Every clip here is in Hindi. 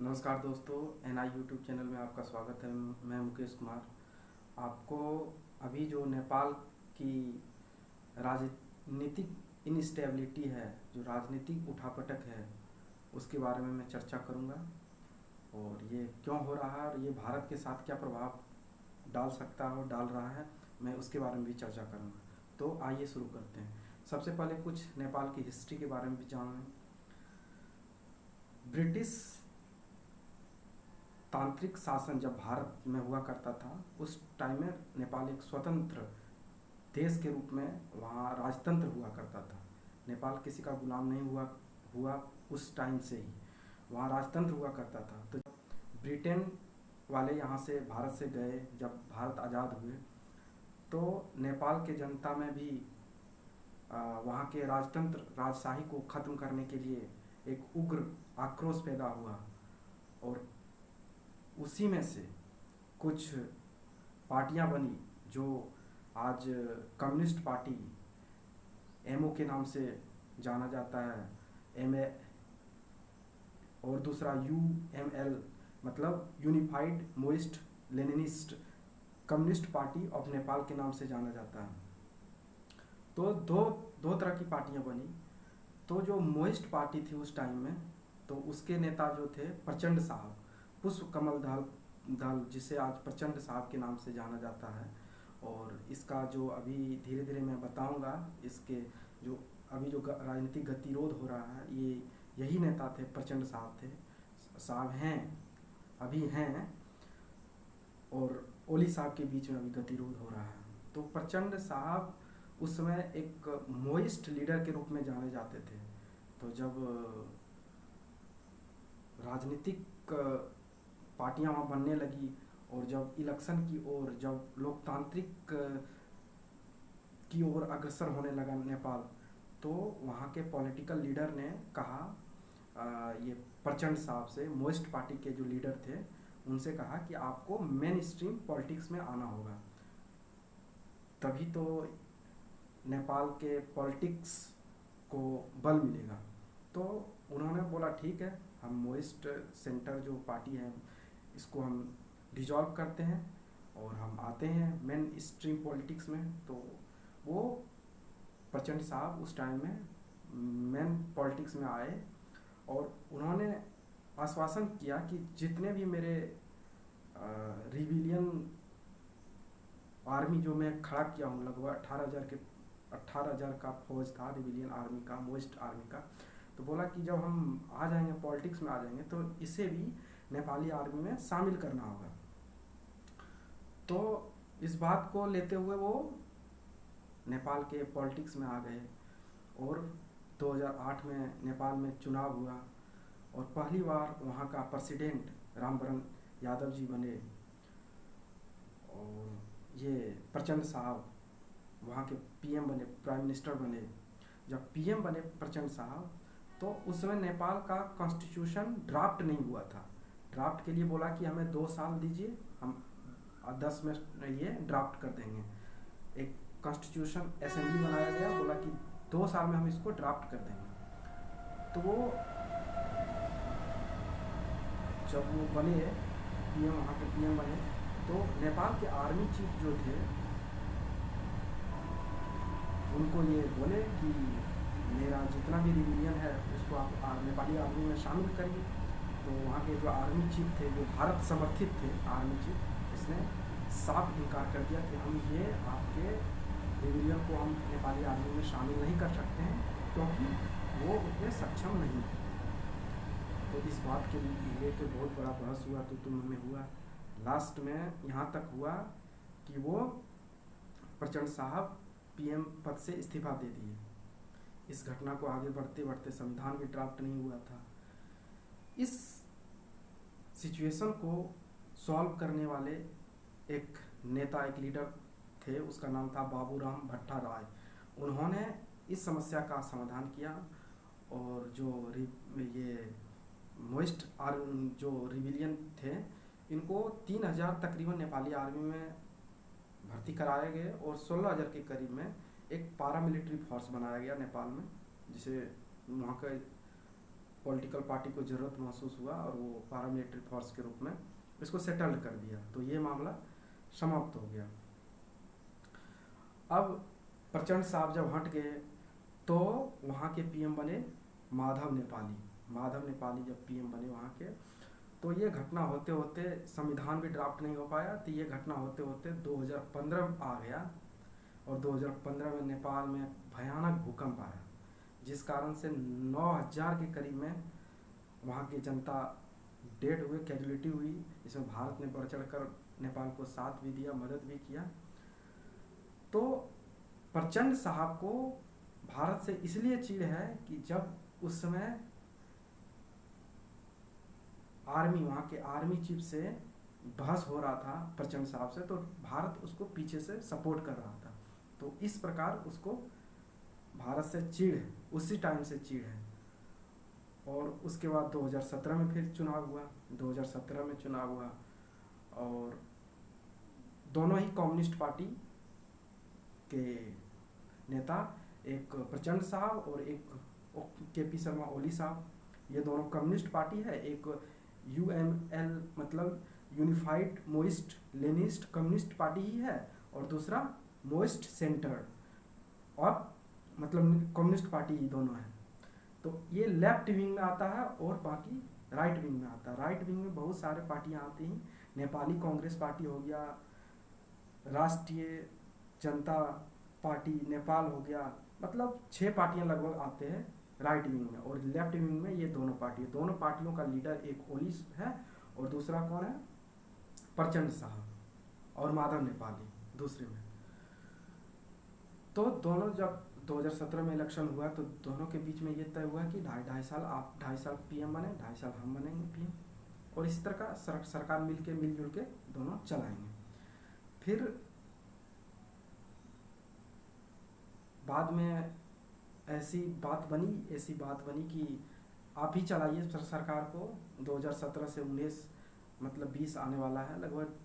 नमस्कार दोस्तों, एनआई यूट्यूब चैनल में आपका स्वागत है। मैं मुकेश कुमार। आपको अभी जो नेपाल की राजनीतिक इनस्टेबिलिटी है, जो राजनीतिक उठापटक है, उसके बारे में मैं चर्चा करूंगा। और ये क्यों हो रहा है और ये भारत के साथ क्या प्रभाव डाल सकता है और डाल रहा है, मैं उसके बारे में भी चर्चा करूंगा। तो आइए शुरू करते हैं। सबसे पहले कुछ नेपाल की हिस्ट्री के बारे में भी जान लें। ब्रिटिश तांत्रिक शासन जब भारत में हुआ करता था, उस टाइम में नेपाल एक स्वतंत्र देश के रूप में वहाँ राजतंत्र हुआ करता था। नेपाल किसी का गुलाम नहीं हुआ उस टाइम से ही वहाँ राजतंत्र हुआ करता था। तो ब्रिटेन वाले यहाँ से भारत से गए, जब भारत आज़ाद हुए तो नेपाल के जनता में भी वहाँ के राजतंत्र राजशाही को ख़त्म करने के लिए एक उग्र आक्रोश पैदा हुआ। और उसी में से कुछ पार्टियां बनी जो आज कम्युनिस्ट पार्टी एमओ के नाम से जाना जाता है, एमए, और दूसरा यूएमएल मतलब unified moist Leninist communist party of Nepal के नाम से जाना जाता है। तो दो दो तरह की पार्टियां बनी। तो जो मोइस्ट पार्टी थी उस टाइम में, तो उसके नेता जो थे प्रचंड साहब, पुष्प कमल दल, जिसे आज प्रचंड साहब के नाम से जाना जाता है। और इसका जो अभी धीरे धीरे मैं बताऊंगा, इसके जो अभी जो राजनीतिक गतिरोध हो रहा है, ये यही नेता थे, प्रचंड साहब थे, साहब हैं, अभी हैं। और ओली साहब के बीच में अभी गतिरोध हो रहा है। तो प्रचंड साहब उस समय एक मोइस्ट लीडर के रूप में जाने जाते थे। तो जब राजनीतिक पार्टियां वहाँ बनने लगी और जब इलेक्शन की ओर, जब लोकतांत्रिक की ओर अग्रसर होने लगा नेपाल, तो वहाँ के पॉलिटिकल लीडर ने कहा, ये प्रचंड साहब से, मोइस्ट पार्टी के जो लीडर थे, उनसे कहा कि आपको मेन स्ट्रीम पॉलिटिक्स में आना होगा, तभी तो नेपाल के पॉलिटिक्स को बल मिलेगा। तो उन्होंने बोला ठीक है, हम मोइस्ट सेंटर जो पार्टी है इसको हम डिजॉल्व करते हैं और हम आते हैं मेन स्ट्रीम पॉलिटिक्स में। तो वो प्रचंड साहब उस टाइम में मेन पॉलिटिक्स में आए और उन्होंने आश्वासन किया कि जितने भी मेरे रिविलियन आर्मी जो मैं खड़ा किया हूँ, लगभग 18,000 का फौज था रिविलियन आर्मी का, मोइस्ट आर्मी का। तो बोला कि जब हम आ जाएंगे, पॉलिटिक्स में आ जाएंगे, तो इसे भी नेपाली आर्मी में शामिल करना होगा। तो इस बात को लेते हुए वो नेपाल के पॉलिटिक्स में आ गए और 2008 में नेपाल में चुनाव हुआ और पहली बार वहाँ का प्रेसिडेंट रामवरण यादव जी बने। और ये प्रचंड साहब वहाँ के पीएम बने, प्राइम मिनिस्टर बने। जब पीएम बने प्रचंड साहब, तो उस समय नेपाल का कॉन्स्टिट्यूशन ड्राफ्ट नहीं हुआ था। ड्राफ्ट के लिए बोला कि हमें 2 साल दीजिए, हम 10 में ये ड्राफ्ट कर देंगे। एक कॉन्स्टिट्यूशन असेंबली बनाया गया, बोला कि 2 साल में हम इसको ड्राफ्ट कर देंगे। तो वो जब वो बने पीएम, वहाँ के पीएम बने, तो नेपाल के आर्मी चीफ जो थे उनको ये बोले कि मेरा जितना भी रिविलियन है उसको आप नेपाली आर्मी में शामिल करिए। तो वहाँ के जो आर्मी चीफ थे, जो भारत समर्थित थे आर्मी चीफ, इसने साफ इनकार कर दिया कि हम ये आपके रिविलियन को हम नेपाली आर्मी में शामिल नहीं कर सकते हैं, क्योंकि वो उतने सक्षम नहीं है। तो इस बात के लिए तो बहुत बड़ा बहस हुआ, तो तुम में हुआ। लास्ट में यहाँ तक हुआ कि वो प्रचंड साहब पीएम पद से इस्तीफा दे दिए। इस घटना को आगे बढ़ते बढ़ते संविधान भी ड्राफ्ट नहीं हुआ था। इस सिचुएशन को सॉल्व करने वाले एक नेता, एक लीडर थे, उसका नाम था बाबूराम भट्टाराय। उन्होंने इस समस्या का समाधान किया और जो ये मोइस्ट जो रिविलियन थे, इनको 3,000 तकरीबन नेपाली आर्मी में भर्ती कराए गए और 16,000 के करीब में एक पारामिलिट्री फोर्स बनाया गया नेपाल में, जिसे वहाँ का पॉलिटिकल पार्टी को ज़रूरत महसूस हुआ और वो पैरामिलिट्री फोर्स के रूप में इसको सेटल्ड कर दिया। तो ये मामला समाप्त हो गया। अब प्रचंड साहब जब हट गए तो वहाँ के पीएम बने माधव नेपाली। माधव नेपाली जब पीएम बने वहाँ के, तो ये घटना होते होते संविधान भी ड्राफ्ट नहीं हो पाया। तो ये घटना होते होते 2015 आ गया और 2015 में नेपाल में भयानक भूकंप आया, जिस कारण से 9000 के करीब में वहाँ की जनता डेड हुए, कैजुअलिटी हुई। इसमें भारत ने बढ़ चढ़कर नेपाल को साथ भी दिया, मदद भी किया। तो प्रचंड साहब को भारत से इसलिए चिढ़ है कि जब उस समय आर्मी, वहाँ के आर्मी चीफ से बहस हो रहा था प्रचंड साहब से, तो भारत उसको पीछे से सपोर्ट कर रहा था। तो इस प्रकार उसको भारत से चिढ़ है, उसी टाइम से चिढ़ है। और उसके बाद 2017 में फिर चुनाव हुआ। 2017 में चुनाव हुआ और दोनों ही कम्युनिस्ट पार्टी के नेता, एक प्रचंड साहब और एक केपी शर्मा ओली साहब, ये दोनों कम्युनिस्ट पार्टी है। एक यूएमएल मतलब unified Maoist Leninist communist party ही है, और दूसरा मोइस्ट सेंटर और मतलब कम्युनिस्ट पार्टी ही दोनों है। तो ये लेफ्ट विंग में आता है और बाकी राइट विंग में आता है। राइट विंग में बहुत सारे पार्टियां आती हैं, नेपाली कांग्रेस पार्टी हो गया, राष्ट्रीय जनता पार्टी नेपाल हो गया, मतलब 6 पार्टियां लगभग आते हैं राइट विंग में। और लेफ्ट विंग में ये दोनों पार्टियों का लीडर एक ओली है और दूसरा कौन है, प्रचंड साहब और माधव नेपाली दूसरे में। तो दोनों जब 2017 में इलेक्शन हुआ तो दोनों के बीच में ये तय हुआ कि 2.5 साल पीएम बने, 2.5 साल हम बनेंगे पीएम, और इस तरह का सरकार मिलजुल के दोनों चलाएंगे। फिर बाद में ऐसी बात बनी कि आप ही चलाइए सरकार को। 2017 से 19 मतलब 20 आने वाला है, लगभग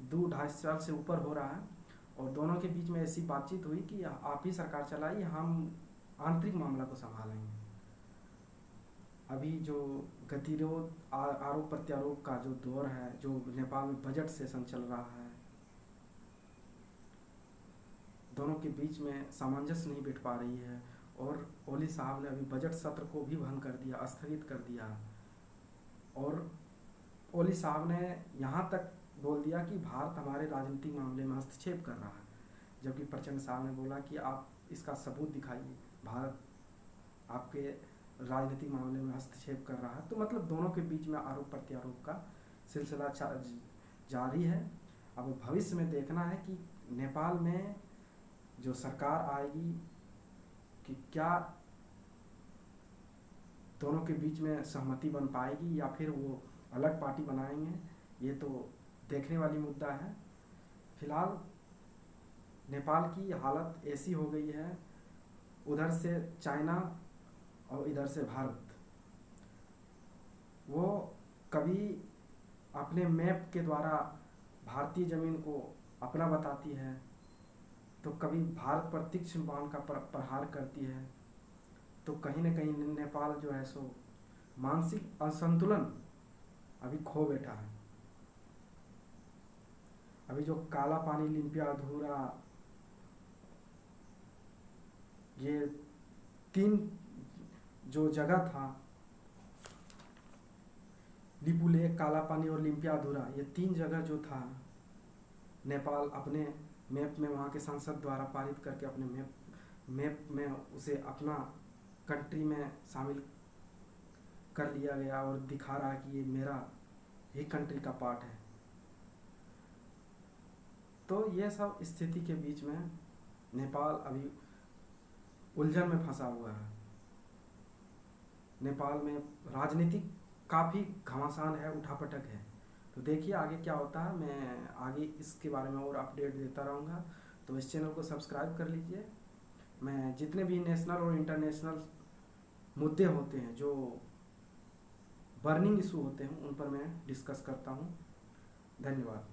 2-2.5 साल से ऊपर हो रहा है। और दोनों के बीच में ऐसी बातचीत हुई कि आप ही सरकार चलाइए, हम आंतरिक मामला को संभालेंगे। अभी जो गतिरोध, आरोप प्रत्यारोप का जो दौर है, जो नेपाल में बजट सेशन चल रहा है, दोनों के बीच में सामंजस्य नहीं बैठ पा रही है। और ओली साहब ने अभी बजट सत्र को भी भंग कर दिया, स्थगित कर दिया। और ओली साहब ने यहाँ तक बोल दिया कि भारत हमारे राजनीतिक मामले में हस्तक्षेप कर रहा है, जबकि प्रचंड साहब ने बोला कि आप इसका सबूत दिखाइए, भारत आपके राजनीतिक मामले में हस्तक्षेप कर रहा है। तो मतलब दोनों के बीच में आरोप प्रत्यारोप का सिलसिला जारी है। अब भविष्य में देखना है कि नेपाल में जो सरकार आएगी कि क्या दोनों के बीच में सहमति बन पाएगी या फिर वो अलग पार्टी बनाएंगे, ये तो देखने वाली मुद्दा है। फिलहाल नेपाल की हालत ऐसी हो गई है, उधर से चाइना और इधर से भारत, वो कभी अपने मैप के द्वारा भारतीय ज़मीन को अपना बताती है, तो कभी भारत पर तीक्ष्ण बाण का प्रहार करती है। तो कहीं न कहीं नेपाल जो है सो मानसिक असंतुलन अभी खो बैठा है। अभी जो काला पानी, लिम्पियाधुरा, ये 3 जो जगह था, लिपू लेक, काला पानी और लिम्पियाधुरा, ये 3 जगह जो था, नेपाल अपने मैप में वहाँ के संसद द्वारा पारित करके अपने मैप में उसे अपना कंट्री में शामिल कर लिया गया और दिखा रहा है कि ये मेरा ही कंट्री का पार्ट है। तो ये सब स्थिति के बीच में नेपाल अभी उलझन में फंसा हुआ है। नेपाल में राजनीतिक काफ़ी घमासान है, उठापटक है। तो देखिए आगे क्या होता है, मैं आगे इसके बारे में और अपडेट देता रहूँगा। तो इस चैनल को सब्सक्राइब कर लीजिए। मैं जितने भी नेशनल और इंटरनेशनल मुद्दे होते हैं, जो बर्निंग इशू होते हैं, उन पर मैं डिस्कस करता हूँ। धन्यवाद।